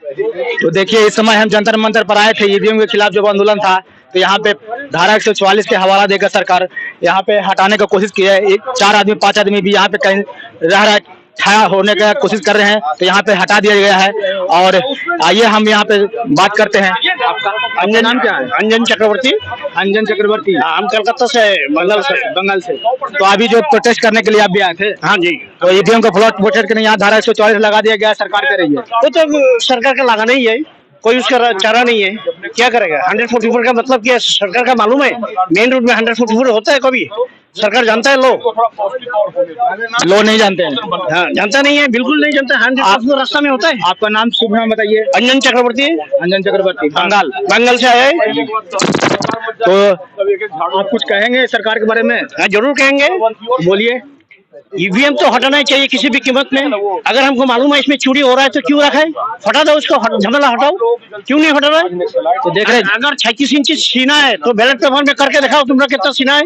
तो देखिए, इस समय हम जंतर मंतर पर आए थे। ईवीएम के खिलाफ जब आंदोलन था, तो यहाँ पे धारा 144 के हवाला देकर सरकार यहाँ पे हटाने की कोशिश की है। 4 आदमी 5 आदमी भी यहाँ पे कहीं रह रहा ठहरा होने का कोशिश कर रहे हैं, तो यहाँ पे हटा दिया गया है। और आइए हम यहाँ पे बात करते हैं। आपका अंजन नाम क्या है? अंजन चक्रवर्ती। अंजन चक्रवर्ती। हम कलकत्ता से, बंगाल से। तो अभी जो प्रोटेस्ट करने के लिए आप भी आए थे? हाँ जी। तो ईवीएम का फ्लॉट प्रोटेस्ट करने यहाँ धारा 144 लगा दिया गया, सरकार कर रही है। वो तो सरकार का लगाना ही है, कोई उसका चारा नहीं है। क्या करेगा? 144 का मतलब क्या है? सरकार का मालूम है मेन रोड में 144 होता है कभी? सरकार जानता है? लोग नहीं जानते हैं। हाँ, जानता नहीं है, बिल्कुल नहीं जानता। 144 रास्ता में होता है। आपका नाम शुभ नाम बताइए। अंजन चक्रवर्ती। अंजन चक्रवर्ती, बंगाल से आए। तो आप कुछ कहेंगे सरकार के बारे में? हाँ, जरूर कहेंगे। बोलिए। ईवीएम तो हटाना ही चाहिए किसी भी कीमत में। अगर हमको मालूम है इसमें चोरी हो रहा है तो क्यों रखा है? हटा दो उसको, झमेला हटाओ। क्यों नहीं हटा रहा है? तो देख रहे, अगर 36 इंच सीना है तो बैलेट पेपर में करके दिखाओ तुमरा कितना सीना है।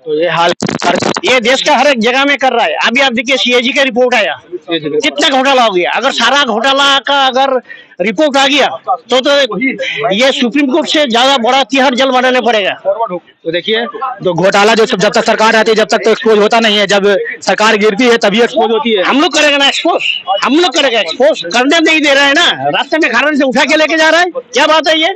तो ये हाल ये देश का हर एक जगह में कर रहा है। अभी आप देखिए सीएजी का रिपोर्ट आया, कितना घोटाला हो गया। अगर सारा घोटाला का अगर रिपोर्ट आ गया तो ये सुप्रीम कोर्ट से ज्यादा बड़ा तिहाड़ जेल बनाने पड़ेगा। तो देखिए, तो घोटाला जो जब तक सरकार रहती है जब तक तो एक्सपोज होता नहीं है, जब सरकार गिरती है तभी एक्सपोज होती है। हम लोग करेगा ना एक्सपोज, हम लोग करेगा एक्सपोज। करने नहीं दे रहे हैं ना, रास्ते में खाने से उठा के लेके जा रहा है। क्या बात है ये?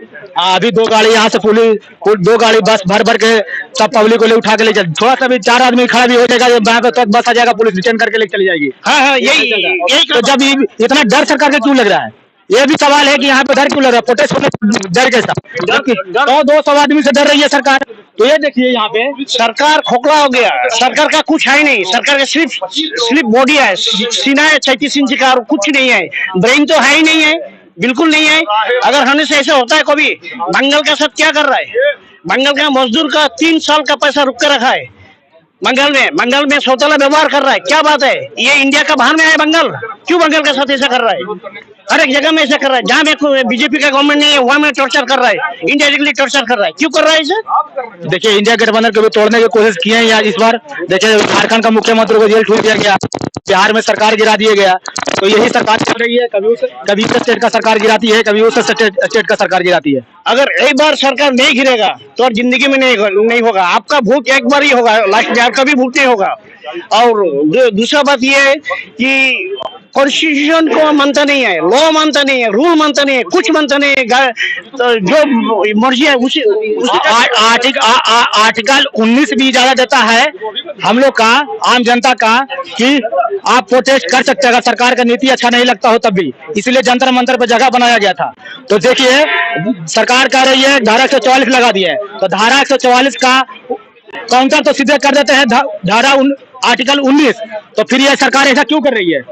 अभी 2 गाड़ी यहाँ से पुलिस 2 गाड़ी बस भर भर के सब पब्लिक को ले उठा के ले चल, थोड़ा सा भी 4 आदमी खड़ा भी हो जाएगा, वहाँ पे बस आ जाएगा, पुलिस रिटर्न करके लेके चली जाएगी। हाँ, यही। तो जब इतना डर सरकार का क्यों लग रहा है? ये भी सवाल है कि यहाँ पे डर क्यों लग रहा है? प्रोटेस्ट होने डर कैसा? 200 आदमी से डर रही है सरकार। तो ये देखिए, यहाँ पे सरकार खोखला हो गया। सरकार का कुछ है ही नहीं। सरकार का सिर्फ बॉडी है, सीना है 36 इंच का, और कुछ नहीं है। ब्रेन तो है ही नहीं है, बिल्कुल नहीं है। अगर होने से ऐसा होता है कभी? बंगाल का साथ क्या कर रहा है? बंगाल का मजदूर का 3 साल का पैसा रुक कर रखा है। बंगाल में सौतेला व्यवहार कर रहा है। क्या बात है? ये इंडिया का बाहर में है बंगाल। क्यों बंगाल के साथ ऐसा कर रहा है? हर एक जगह में ऐसा कर रहा है। जहाँ में बीजेपी का गवर्नमेंट नहीं है वहाँ में टॉर्चर कर रहा है, इनडायरेक्टली टॉर्चर कर रहा है। क्यों कर रहा है इसे? देखिए, इंडिया गठबंधन को भी तोड़ने की कोशिश किए हैं यार इस बार। देखिए, झारखंड का मुख्यमंत्री को जेल ठूस दिया गया, बिहार में सरकार गिरा दिया गया। तो यही सरकार चल रही है, कभी उस स्टेट का सरकार गिराती है, कभी उस स्टेट का सरकार गिराती है। अगर एक बार सरकार नहीं गिरेगा तो और जिंदगी में नहीं होगा। आपका वोट एक बार ही होगा, लास्ट में आपका भी वोट नहीं होगा। और दूसरा बात ये है कि कॉन्स्टिट्यूशन को मानता नहीं है, लॉ मानता नहीं है, रूल मानता नहीं है, कुछ मानता नहीं है। तो जो मर्जी है उसी आर्टिकल 19 भी इजाजत देता है हम लोग का, आम जनता का, कि आप प्रोटेस्ट कर सकते हैं अगर सरकार का नीति अच्छा नहीं लगता हो तब भी। इसलिए जंतर मंतर पर जगह बनाया गया था। तो देखिए, सरकार कह रही है धारा 144 लगा दिया है, तो धारा 144 का काउंटर तो सीधे कर देते हैं धारा आर्टिकल 19। तो फिर ये सरकार ऐसा क्यों कर रही है?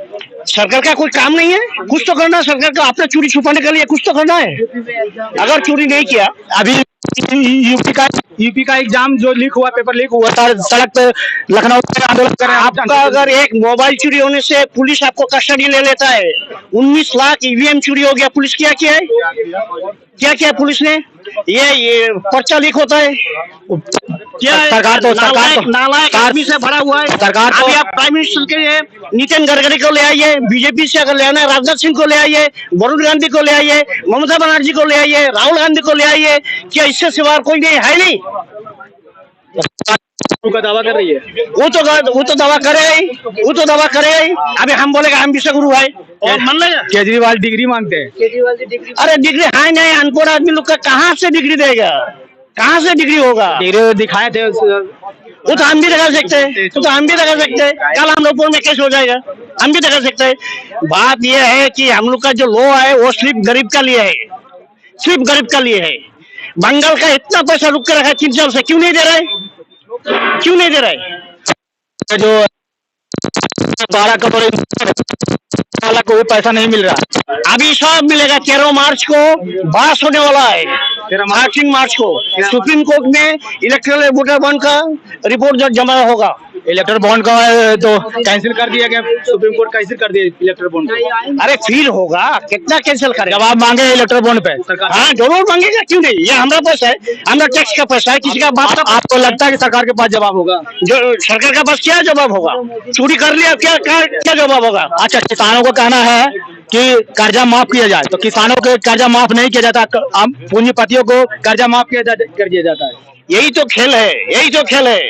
सरकार का कोई काम नहीं है, कुछ तो करना है। सरकार का अपना चोरी छुपाने के लिए कुछ तो करना है। अगर चोरी नहीं किया, अभी यूपी का एग्जाम जो लीक हुआ, पेपर लीक हुआ था, सड़क पे लखनऊ में आंदोलन कर रहे हैं। आपका अगर एक मोबाइल चोरी होने से पुलिस आपको कस्टडी ले लेता है, 19 लाख ईवीएम चोरी हो गया, पुलिस क्या किया है? क्या किया पुलिस ने? ये पर्चा लीक होता है। क्या नालायक आदमी से भरा हुआ है सरकार। अभी आप प्राइम मिनिस्टर के लिए नितिन गडकरी को ले आइए, बीजेपी से अगर ले आना है राजनाथ सिंह को ले आइए, वरुण गांधी को ले आइए, ममता बनर्जी को ले आइए, राहुल गांधी को ले आइए। क्या इससे सिवा कोई नहीं है? नहीं का दावा कर रही है। वो तो दावा करे ही। अभी हम बोलेगा हम विश्वगुरु है और मान लेगा। केजरीवाल डिग्री मांगते हैं। अरे डिग्री है नहीं, अनपढ़ आदमी लोग का कहाँ से डिग्री देगा? कहाँ से डिग्री होगा? डिग्री दिखाए थे, वो तो हम भी दिखा सकते हैं, कल हम लोग में केस हो जाएगा, हम भी दिखा सकते हैं। बात यह है कि हम लोग का जो लॉ है वो सिर्फ गरीब का लिए है, सिर्फ गरीब का लिए है। बंगाल का इतना पैसा रुक कर रखा है 3 साल से, क्यों नहीं दे रहे? क्यों नहीं दे रहे? जो 12 करोड़ वाला को पैसा नहीं मिल रहा। अभी सब मिलेगा। 13 मार्च को बहस होने वाला है। 13 मार्च को सुप्रीम कोर्ट में इलेक्टोरल वोटर बॉन्ड का रिपोर्ट जब जमा होगा, इलेक्ट्रल बॉन्ड का तो कैंसिल कर दिया गया, सुप्रीम कोर्ट कैंसिल कर दिया इलेक्ट्रल बॉन्ड को। अरे फिर होगा, कितना कैंसिल करेगा? जवाब मांगे इलेक्ट्रल बॉन्ड पे सरकार। हाँ जरूर मांगेगा, क्यों नहीं? ये हमारा पैसा है, हमारा टैक्स का पैसा है, किसी का बाप का। आपको लगता है कि सरकार के पास जवाब होगा? जो सरकार का पास क्या जवाब होगा? चोरी कर लिया, क्या जवाब होगा? अच्छा, किसानों को कहना है कि कर्जा माफ किया जाए, तो किसानों के कर्जा माफ नहीं किया जाता, पूंजीपतियों को कर्जा माफ कर दिया जाता है। यही तो खेल है, यही तो खेल है।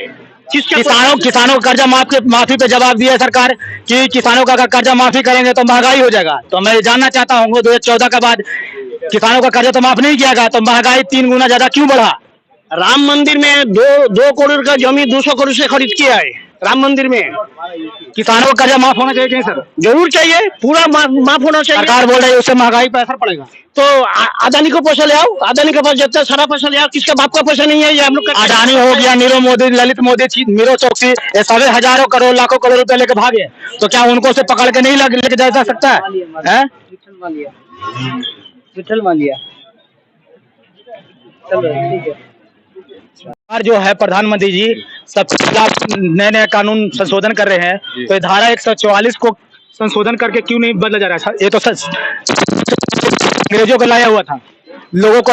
किसानों को कर्जा माफी पे जवाब दिया है सरकार कि किसानों का अगर कर्जा माफी करेंगे तो महंगाई हो जाएगा। तो मैं जानना चाहता हूँ 2014 के बाद किसानों का कर्जा तो माफ नहीं किया गया, तो महंगाई 3 गुना ज्यादा क्यों बढ़ा? राम मंदिर में 2 करोड़ का जमीन 200 करोड़ से खरीद किया है राम मंदिर में। किसानों को कर्जा माफ होना चाहिए सर? जरूर चाहिए, पूरा माफ होना चाहिए। सरकार बोल रही है उससे महंगाई पर असर पड़ेगा। तो अदानी को पैसा ले आओ, अदानी के पास जितना सारा पैसा ले आओ, किसका बाप का पैसा नहीं है? ये हम लोग का। अडानी हो गया, नीरव मोदी, ललित मोदी, मीरो चौकसी, ये सभी हजारों करोड़ लाखों करोड़ रुपए लेके भागे, तो क्या उनको से पकड़ के नहीं लेके जा सकता है? विठल मालिया। चलो ठीक है। सरकार जो है प्रधानमंत्री जी सबके खिलाफ नए नए कानून संशोधन कर रहे हैं, तो ये धारा 144 को संशोधन करके क्यों नहीं बदला जा रहा है? ये तो सच अंग्रेजों को लाया हुआ था लोगों को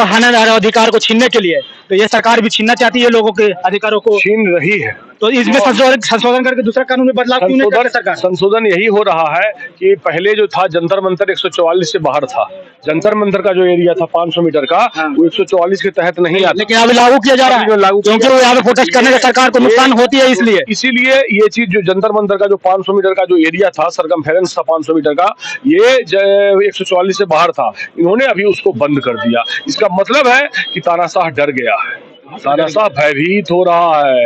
अधिकार को छीनने के लिए, तो ये सरकार भी छीनना चाहती है लोगों के अधिकारों को, छीन रही है। तो इसमें संशोधन करके दूसरा कानून में बदलाव क्यों नहीं करती सरकार? संशोधन यही हो रहा है कि पहले जो था जंतर मंतर 144 से बाहर था। जंतर मंतर का जो एरिया था 500 मीटर का, वो 144 के तहत नहीं आता, लेकिन अभी लागू किया जा रहा है, क्योंकि यहाँ पे प्रोटेस्ट करने से सरकार को नुकसान होती है, इसीलिए ये चीज जो जंतर मंतर का जो 500 मीटर का जो एरिया था, सरकमफेरेंस था 500 मीटर का, ये 144 से बाहर था, इन्होंने अभी उसको बंद कर दिया। इसका मतलब है कि तानाशाह डर गया है, तानाशाह भयभीत हो रहा है।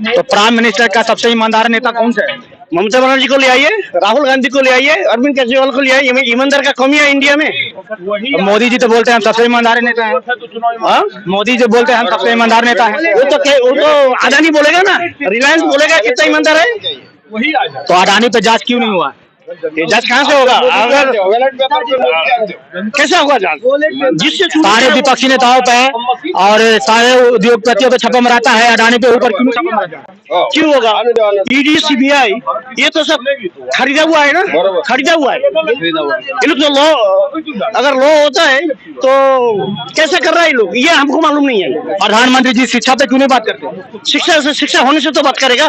तो प्राइम मिनिस्टर का सबसे ईमानदार नेता कौन सा है? ममता बनर्जी को ले आइए, राहुल गांधी को ले आइए, अरविंद केजरीवाल को ले आइए। ईमानदार का कमी है इंडिया में। तो मोदी जी तो बोलते हैं हम सबसे ईमानदार नेता हैं। मोदी जी बोलते हैं हम सबसे ईमानदार नेता हैं। वो तो अदानी बोलेगा ना, रिलायंस बोलेगा कितना ईमानदार है। तो अडानी पे जांच क्यों नहीं हुआ? ये जांच कहाँ से होगा? अगर कैसे होगा जांच? जिससे सारे विपक्षी नेताओं पे और सारे उद्योगपतियों पे छापा मराता है, अडानी पे ऊपर क्यों छापा मराता? क्यों होगा? ईडी, सीबीआई ये तो सब खरीदा हुआ है ना, खरीदा हुआ है। ये लोग तो लॉ, अगर लॉ होता है तो कैसे कर रहा है ये लोग, ये हमको मालूम नहीं है। प्रधानमंत्री जी शिक्षा पे क्यों नहीं बात करते? शिक्षा होने से तो बात करेगा,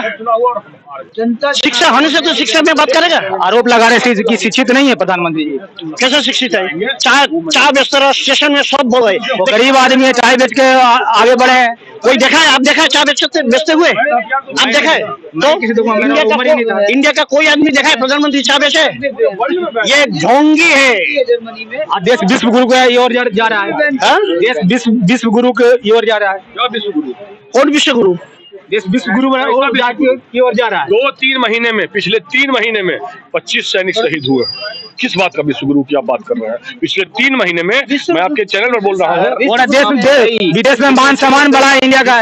शिक्षा होने से तो शिक्षा में बात करेगा। आरोप लगा रहे थे कि शिक्षित नहीं है प्रधानमंत्री जी। कैसे शिक्षित है? चाय बेचते रहो, स्टेशन में सब बोले गरीब आदमी है, चाय बेच के आगे बढ़े हैं। कोई देखा है? आप देखा है चाय बेचते हुए? आप देखा है? तो इंडिया का कोई आदमी देखा है प्रधानमंत्री चाय बेचे? ये ढोंगी है। देश विश्व गुरु की ओर जा रहा है, देश विश्व गुरु की ओर जा रहा है। कौन विश्व गुरु? देश विश्व गुरु की ओर जा रहा है। 2-3 महीने में, पिछले 3 महीने में 25 सैनिक शहीद हुए। किस बात का विश्व गुरु की आप बात कर रहे हैं? पिछले 3 महीने में, मैं आपके चैनल पर बोल रहा हूँ, पूरा देश विदेश में मान सम्मान बढ़ा है इंडिया का।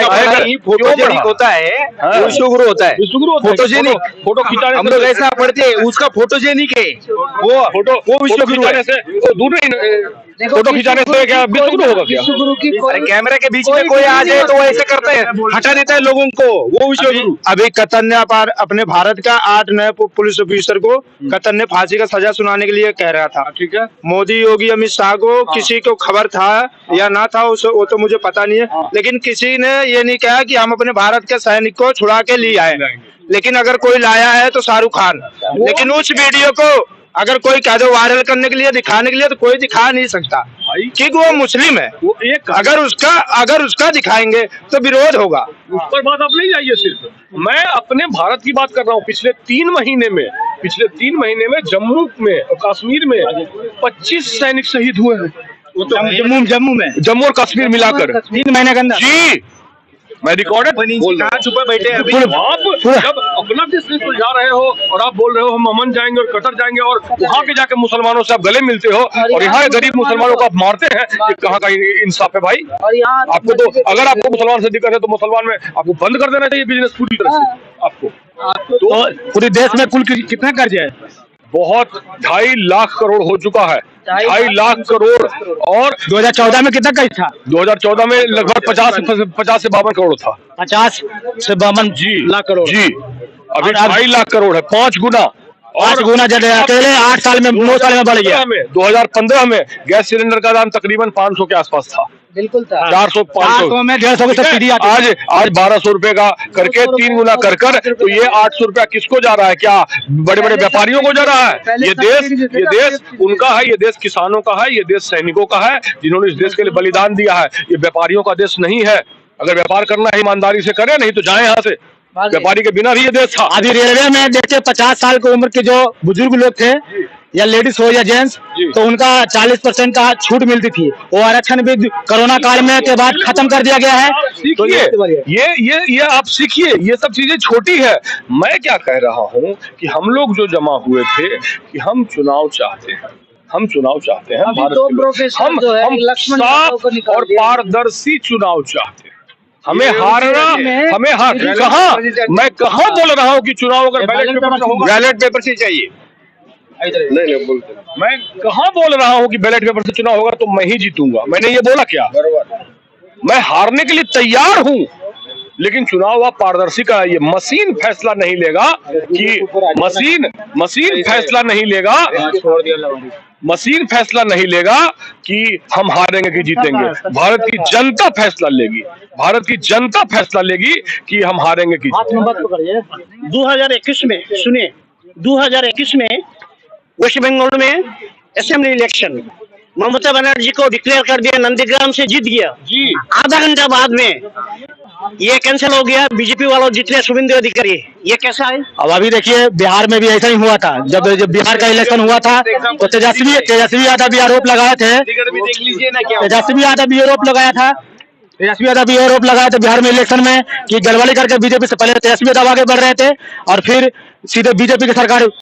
फोटोजेनिक होता है, विश्व गुरु होता है। विश्व गुरु फोटोजेनिक, फोटो खिंचाने हम लोग ऐसा पढ़ते हैं, उसका फोटोजेनिक है वो विश्व गुरु है। दूर फोटो खिंचाने से क्या विश्व गुरु होगा क्या? अरे कैमरे के बीच में कोई आ जाए तो वो ऐसे करते हैं, हटा देता है लोगों को, वो विश्व गुरु। अभी कतर ने अपने भारत का 8 नए पुलिस ऑफिसर को कतर ने फांसी का सजा सुनाने के लिए कह रहा था। ठीक है, मोदी, योगी, अमित शाह को किसी को खबर था या ना था वो तो मुझे पता नहीं है, लेकिन किसी ने ये नहीं कहा कि हम अपने भारत के सैनिक को छुड़ा के लिए आए। लेकिन अगर कोई लाया है तो शाहरुख खान। लेकिन उस वीडियो को अगर कोई कह दो वायरल करने के लिए, दिखाने के लिए, तो कोई दिखा नहीं सकता क्योंकि वो मुस्लिम है। वो एक अगर उसका दिखाएंगे तो विरोध होगा। उस पर बात आप नहीं जाइए। सिर्फ मैं अपने भारत की बात कर रहा हूँ। पिछले 3 महीने में जम्मू में और कश्मीर में 25 सैनिक शहीद हुए हैं। जम्मू और कश्मीर मिलाकर 3 महीने के अंदर। जी, मैं रिकॉर्डेड बोल रहा हूँ। छुपे बैठे आप जब अपना देश सुलझा रहे हो और आप बोल रहे हो हम अमन जाएंगे और कतर जाएंगे, और वहाँ के जाके मुसलमानों से आप गले मिलते हो और यहाँ गरीब मुसलमानों को आप मारते हैं, ये कहाँ का इंसाफ है भाई? आपको तो अगर आपको मुसलमान से दिक्कत है तो मुसलमान में आपको बंद कर देना चाहिए बिजनेस पूरी तरह से। आपको तो पूरे देश में कुल कितना कर्ज है? बहुत 2.5 लाख करोड़ हो चुका है। 2.5 लाख करोड़। और 2014 में कितना कर्ज था? 2014 में लगभग 50 से 52 करोड़ था। 50 से 52 जी लाख करोड़। जी। अभी और अब 2.5 लाख करोड़ है, 5 गुना। 5 गुना ज्यादा अकेले 8 साल में 9 साल में बढ़ गया। 2015 में गैस सिलेंडर का दाम तकरीबन 500 के आसपास था, बिल्कुल था 400 500 में 150 की सब्सिडी आती है। आज 1200 रुपए का करके 3 गुना कर तो ये 800 रुपया किसको जा रहा है? क्या बड़े बड़े व्यापारियों को जा रहा है? ये देश उनका है, ये देश किसानों का है, ये देश सैनिकों का है जिन्होंने इस देश के लिए बलिदान दिया है। ये व्यापारियों का देश नहीं है। अगर व्यापार करना है ईमानदारी से करें, नहीं तो जाए यहाँ से। व्यापारी के बिना भी ये देश था। अभी रेलवे में देखते 50 साल की उम्र के जो बुजुर्ग लोग थे, या लेडीज हो या जेंट्स, तो उनका 40% का छूट मिलती थी। वो आरक्षण भी कोरोना काल में के बाद खत्म कर दिया गया है। तो ये आप सीखिए, ये सब चीजें छोटी है। मैं क्या कह रहा हूँ कि हम लोग जो जमा हुए थे कि हम चुनाव चाहते हैं, हम चुनाव चाहते हैं, भारत के लोग। हम साफ और पारदर्शी चुनाव चाहते हैं। हमें हारना, हमें कहाँ, मैं कहाँ बोल रहा हूँ कि चुनाव अगर बैलेट पेपर से चाहिए, नहीं, मैं कहाँ बोल रहा हूँ कि बैलेट पेपर से चुनाव होगा तो मैं ही जीतूंगा। मैंने ये बोला क्या? मैं हारने के लिए तैयार हूँ, लेकिन चुनाव आप पारदर्शी का। ये मशीन फैसला नहीं लेगा कि मशीन फैसला नहीं लेगा, मशीन फैसला नहीं लेगा कि हम हारेंगे कि जीतेंगे। भारत की जनता फैसला लेगी, भारत की जनता फैसला लेगी कि हम हारेंगे कि जीतेंगे। 2021 में सुनिए, 2021 में वेस्ट बंगाल में असेंबली इलेक्शन ममता बनर्जी को डिक्लेयर कर दिया, नंदीग्राम से जीत गया जी। आधा घंटा बाद में ये कैंसिल हो गया, बीजेपी वालों जीत लिया, शुभेंदु अधिकारी। ये कैसा है? अब अभी देखिए बिहार में भी ऐसा ही हुआ था। जब बिहार का इलेक्शन हुआ था तो तेजस्वी यादव भी आरोप लगाए थे, तेजस्वी यादव भी आरोप लगाया था, तेजस्वी यादव भी आरोप लगाया था बिहार में इलेक्शन में कि गड़बड़ी करके बीजेपी से पहले तेजस्वी यादव आगे बढ़ रहे थे और फिर सीधे बीजेपी की सरकार